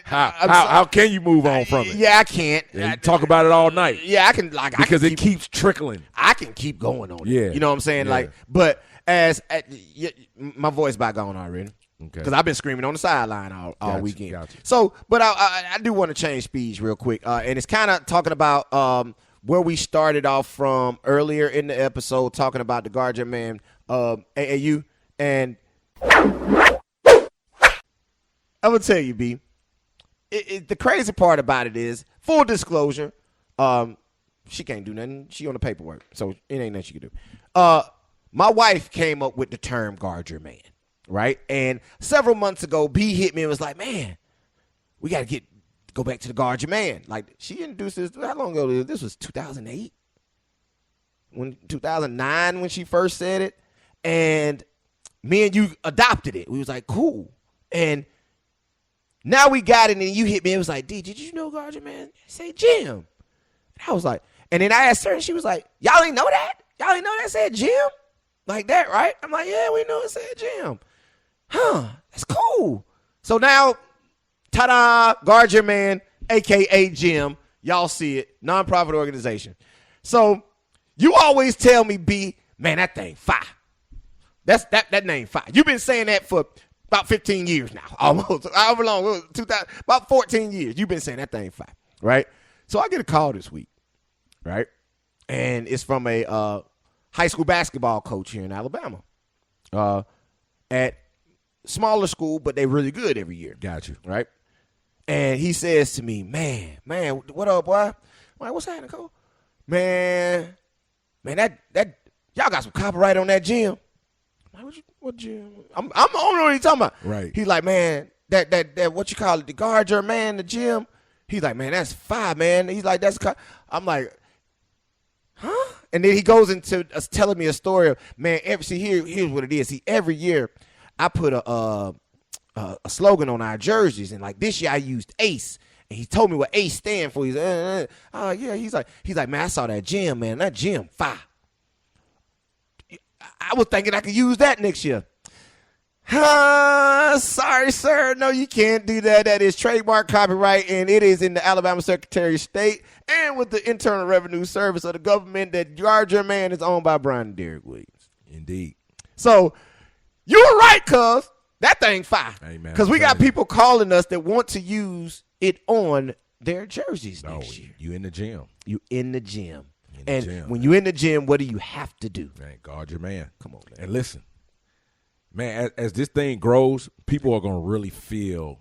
How can you move on from it? Yeah, I can't. Yeah, you talk about it all night. Yeah, I can. Because it keeps trickling. I can keep going on it. Yeah. You know what I'm saying? Yeah. But my voice about gone already. Because I've been screaming on the sideline all Gotcha, weekend. gotcha. So, but I do want to change speeds real quick. And it's kind of talking about where we started off from earlier in the episode, talking about the Guard Your Man AAU. And I'm going to tell you, B, the crazy part about it is, full disclosure, she can't do nothing. She on the paperwork, so it ain't nothing she can do. My wife came up with the term Guard Your Man, right? And several months ago, B hit me and was like, man, we got to go back to the Guard Your Man. Like, she introduced this, how long ago? This was 2008? 2009 when she first said it. And me and you adopted it. We was like, cool. And now we got it, and you hit me. It was like, D, did you know Guard Your Man? I say, Jim. And I was like, and then I asked her, and she was like, y'all ain't know that? Y'all ain't know that said Jim? Like that, right? I'm like, yeah, we know it said Jim. Huh, that's cool. So now, ta-da, Guard Your Man, a.k.a. Jim. Y'all see it, nonprofit organization. So you always tell me, B, man, that thing fire. That's that name fire. You've been saying that for about 15 years now, almost. However long, 2000, about 14 years. You've been saying that thing fire, right? So I get a call this week, right? And it's from a high school basketball coach here in Alabama at smaller school, but they really good every year. Got you. Right? And he says to me, man, what up, boy? I'm like, what's happening, Cole? Man, that y'all got some copyright on that gym. I'm like, what gym? I don't know what he's talking about. Right. He's like, man, that what you call it, the Guard Your Man, the gym. He's like, man, that's fire, man. He's like, I'm like, huh? And then he goes into telling me a story of, man, here's what it is. See, every year I put a slogan on our jerseys, and like this year I used ACE. And he told me what ACE stand for. He's yeah. He's like, man, I saw that gym, man. That gym, fire. I was thinking I could use that next year. Sorry, sir. No, you can't do that. That is trademark copyright, and it is in the Alabama Secretary of State and with the Internal Revenue Service of the government that Guard Your Man is owned by Brian and Derek Williams. Indeed. So you were right, cuz. That thing fire. Amen. Because we got people calling us that want to use it on their jerseys next year. You in the gym. You in the gym. Gym, when you in the gym, what do you have to do? Man, Guard Your Man. Come on, man. And listen, man, as this thing grows, people are going to really feel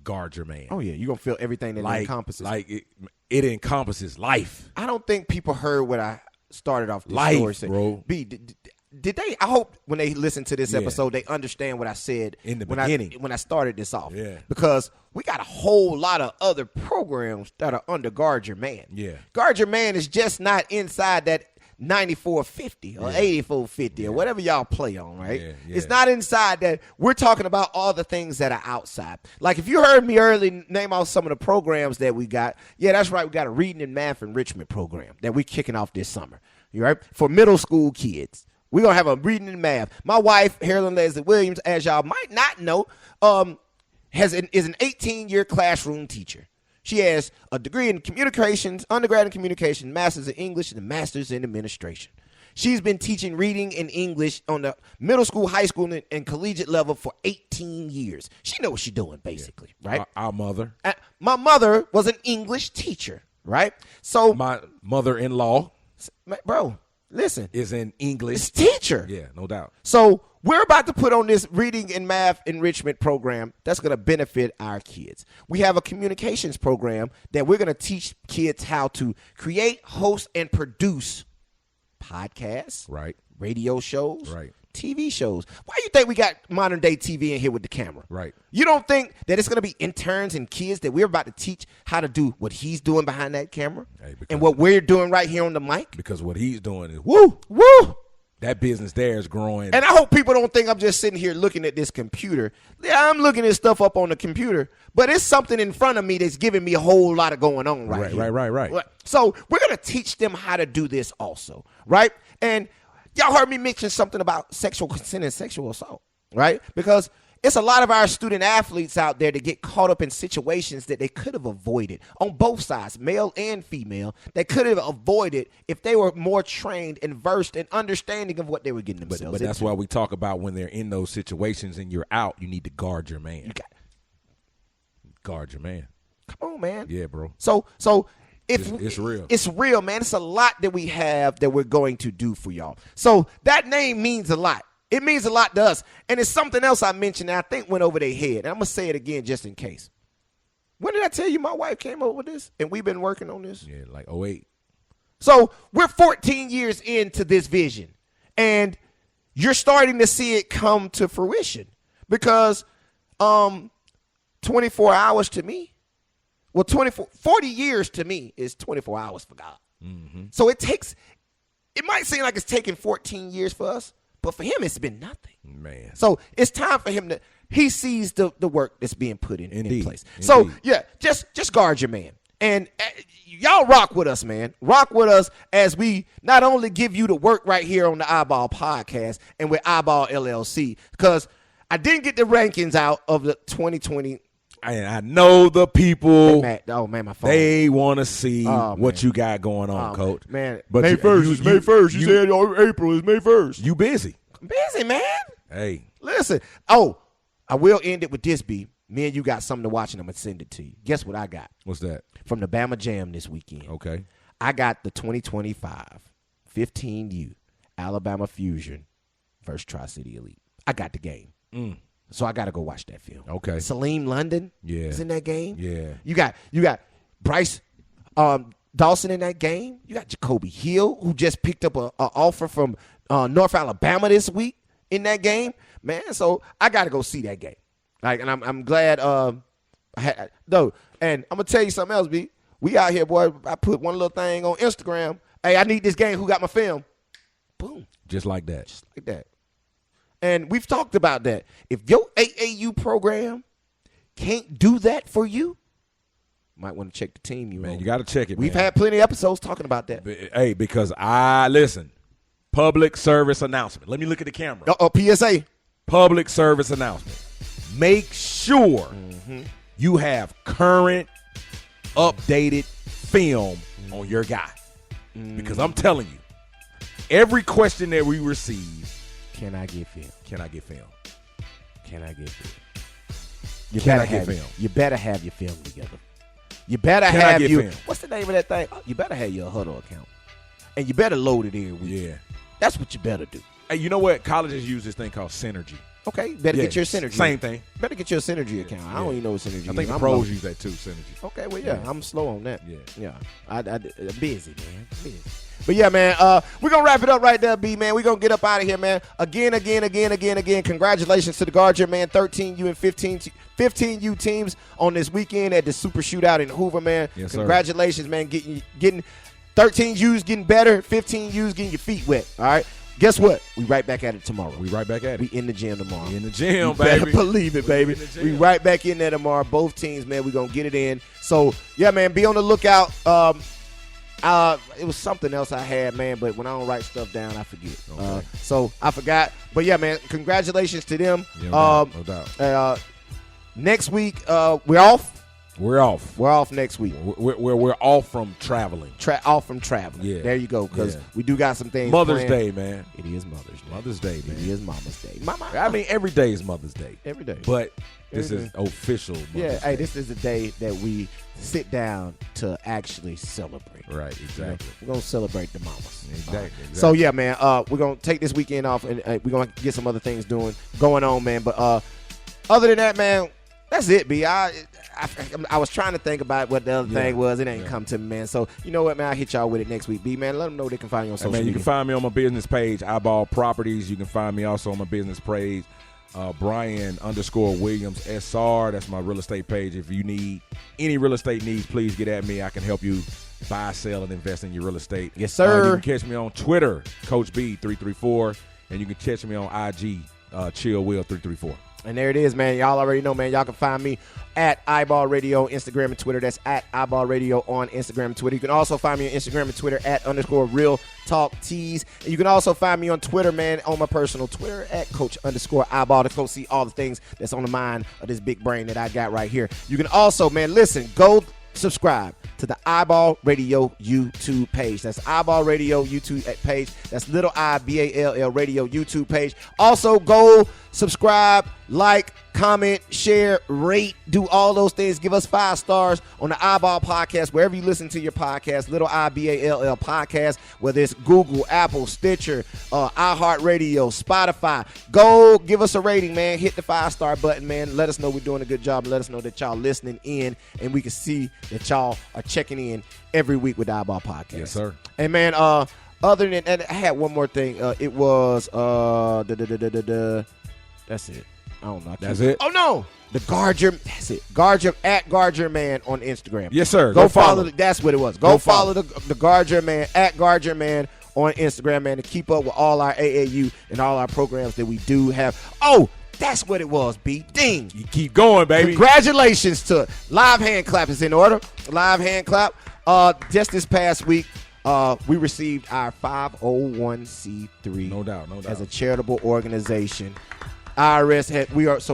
Guard Your Man. Oh, yeah. You're going to feel everything that it encompasses. Like it encompasses life. I don't think people heard what I started off this life, story saying. Bro. B, did they? I hope when they listen to this episode, they understand what I said in the beginning when I started this off. Yeah. Because we got a whole lot of other programs that are under Guard Your Man. Yeah. Guard Your Man is just not inside that 9450 or 8450 or whatever y'all play on, right? Yeah. It's not inside that. We're talking about all the things that are outside. Like if you heard me early name off some of the programs that we got, yeah, that's right. We got a reading and math enrichment program that we're kicking off this summer, you right? For middle school kids. We're going to have a reading and math. My wife, Harlan Leslie Williams, as y'all might not know, is an 18-year classroom teacher. She has a degree in communications, undergrad in communication, master's in English, and a master's in administration. She's been teaching reading and English on the middle school, high school, and collegiate level for 18 years. She knows what she's doing, basically, right? Our mother. My mother was an English teacher, right? So my mother-in-law, bro, listen, is an English teacher. Yeah, no doubt. So we're about to put on this reading and math enrichment program that's going to benefit our kids. We have a communications program that we're going to teach kids how to create, host, and produce podcasts, right? Radio shows, right? TV shows. Why do you think we got modern day TV in here with the camera? Right. You don't think that it's going to be interns and kids that we're about to teach how to do what he's doing behind that camera and what we're doing right here on the mic? Because what he's doing is woo. That business there is growing. And I hope people don't think I'm just sitting here looking at this computer. Yeah, I'm looking at stuff up on the computer, but it's something in front of me that's giving me a whole lot of going on right here. Right. So we're going to teach them how to do this also, right? And y'all heard me mention something about sexual consent and sexual assault, right? Because it's a lot of our student athletes out there that get caught up in situations that they could have avoided on both sides, male and female, that could have avoided if they were more trained and versed and understanding of what they were getting themselves into. But that's why we talk about when they're in those situations and you're out, you need to guard your man. Guard your man. Come on, man. Yeah, bro. So if it's real. It's real, man. It's a lot that we have that we're going to do for y'all. So that name means a lot. It means a lot to us. And it's something else I mentioned that I think went over their head. And I'm going to say it again just in case. When did I tell you my wife came up with this? And we've been working on this? Yeah, like 08. So we're 14 years into this vision. And you're starting to see it come to fruition. Because 24 hours to me, 40 years to me is 24 hours for God. Mm-hmm. So it might seem like it's taken 14 years for us. But for him, it's been nothing. Man. So it's time for him he sees the work that's being put in place. Indeed. So, yeah, just guard your man. And y'all rock with us, man. Rock with us as we not only give you the work right here on the IBall podcast and with IBall LLC, because I didn't get the rankings out of the 2020. And I know the people, my phone. they want to see what you got going on, Coach. Man, but May 1st is May 1st. You said April is May 1st. You busy. I'm busy, man. Hey. Listen. Oh, I will end it with this, B. Me and you got something to watch, and I'm going to send it to you. Guess what I got? What's that? From the Bama Jam this weekend. Okay. I got the 2025 15U Alabama Fusion versus Tri-City Elite. I got the game. So I got to go watch that film. Okay. Salim London is in that game. Yeah. You got Bryce Dawson in that game. You got Jacoby Hill, who just picked up an offer from North Alabama this week in that game. Man, so I got to go see that game. Like, and I'm glad and I'm going to tell you something else, B. We out here, boy. I put one little thing on Instagram. Hey, I need this game. Who got my film? Boom. Just like that. Just like that. And we've talked about that. If your AAU program can't do that for you, might want to check the team you Man, you got to check it, We've had plenty of episodes talking about that. Hey, because listen, public service announcement. Let me look at the camera. PSA. Public service announcement. Make sure you have current, updated film on your guy. Because I'm telling you, every question that we receive, can I get film? Can I get film? Can I get film? You better get film. You better have your film together. You better film. What's the name of that thing? You better have your Huddle account. And you better load it in. Yeah. That's what you better do. Hey, you know what? Colleges use this thing called Synergy. Okay, better get your Synergy. Same thing. Better get your Synergy account. I don't even know what Synergy is. I think the pros use that too, Synergy. Okay, well, yeah, I'm slow on that. Yeah. I'm busy, man. Busy. But, yeah, man, we're going to wrap it up right there, B, man. We're going to get up out of here, man. Again. Congratulations to the Guard Your Man 13U and 15U teams on this weekend at the Super Shootout in Hoover, man. Yes, Congratulations, man. Getting 13U's getting better, 15U's getting your feet wet, all right? Guess what? We right back at it tomorrow. We right back at it. We in the gym tomorrow. We in the gym, baby. baby. Believe it, baby. We right back in there tomorrow. Both teams, man. We going to get it in. So, yeah, man, be on the lookout. It was something else I had, man, but when I don't write stuff down, I forget. Okay. So I forgot. But, yeah, man, congratulations to them. No doubt. Next week, we're off. We're off. We're off next week. We're off from traveling. Off from traveling. Yeah. There you go, because we do got some things Mother's planned. Day, man. It is Mother's Day. Mother's Day, man. It is Mama's Day. I mean, every day is Mother's Day. Every day. But this is official Mother's Day. Hey, this is the day that we sit down to actually celebrate. Right, exactly. We're going to celebrate the mamas. Exactly. So, yeah, man, we're going to take this weekend off, and we're going to get some other things going on, man. But other than that, man, that's it, B. I was trying to think about what the other thing was. It ain't come to me, man. So, you know what, man? I'll hit y'all with it next week, B, man. Let them know they can find you on social media. You can find me on my business page, IBall Properties. You can find me also on my business page, Brian_Williams SR. That's my real estate page. If you need any real estate needs, please get at me. I can help you buy, sell, and invest in your real estate. Yes, sir. You can catch me on Twitter, Coach B334, and you can catch me on IG, ChillWill334. And there it is, man. Y'all already know, man. Y'all can find me at IBall Radio, Instagram and Twitter. That's at IBall Radio on Instagram and Twitter. You can also find me on Instagram and Twitter at _Real Talk Tees. And you can also find me on Twitter, man, on my personal Twitter at Coach_IBall to go see all the things that's on the mind of this big brain that I got right here. You can also, man, listen, go subscribe to the IBall Radio YouTube page. That's IBall Radio YouTube page. That's little IBALL Radio YouTube page. Also, go subscribe, like, comment, share, rate, do all those things. Give us 5 stars on the IBall podcast, wherever you listen to your podcast, little IBALL podcast, whether it's Google, Apple, Stitcher, iHeartRadio, Spotify. Go give us a rating, man. Hit the 5-star button, man. Let us know we're doing a good job. Let us know that y'all listening in, and we can see that y'all are checking in every week with the IBall podcast. Yes, sir. And, man, other than that, I had one more thing. It was that's it. I don't know. That's it? Oh, no. The Guard Your, that's it. Guard Your, at Guard Your Man on Instagram. Yes, sir. Go follow. That's what it was. Go follow the Guard Your Man, at Guard Your Man on Instagram, man, to keep up with all our AAU and all our programs that we do have. Oh, that's what it was, B. Ding. You keep going, baby. Congratulations to Live Hand Clap is in order. Live Hand Clap. Just this past week, we received our 501c3. No doubt. As a charitable organization. IRS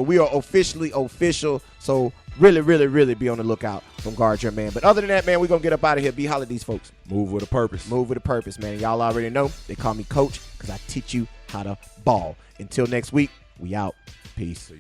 we are officially official. So really be on the lookout from Guard Your Man. But other than that, man, we're gonna get up out of here. Be holla these folks. Move with a purpose. Move with a purpose, man. Y'all already know they call me Coach because I teach you how to ball. Until next week, we out. Peace.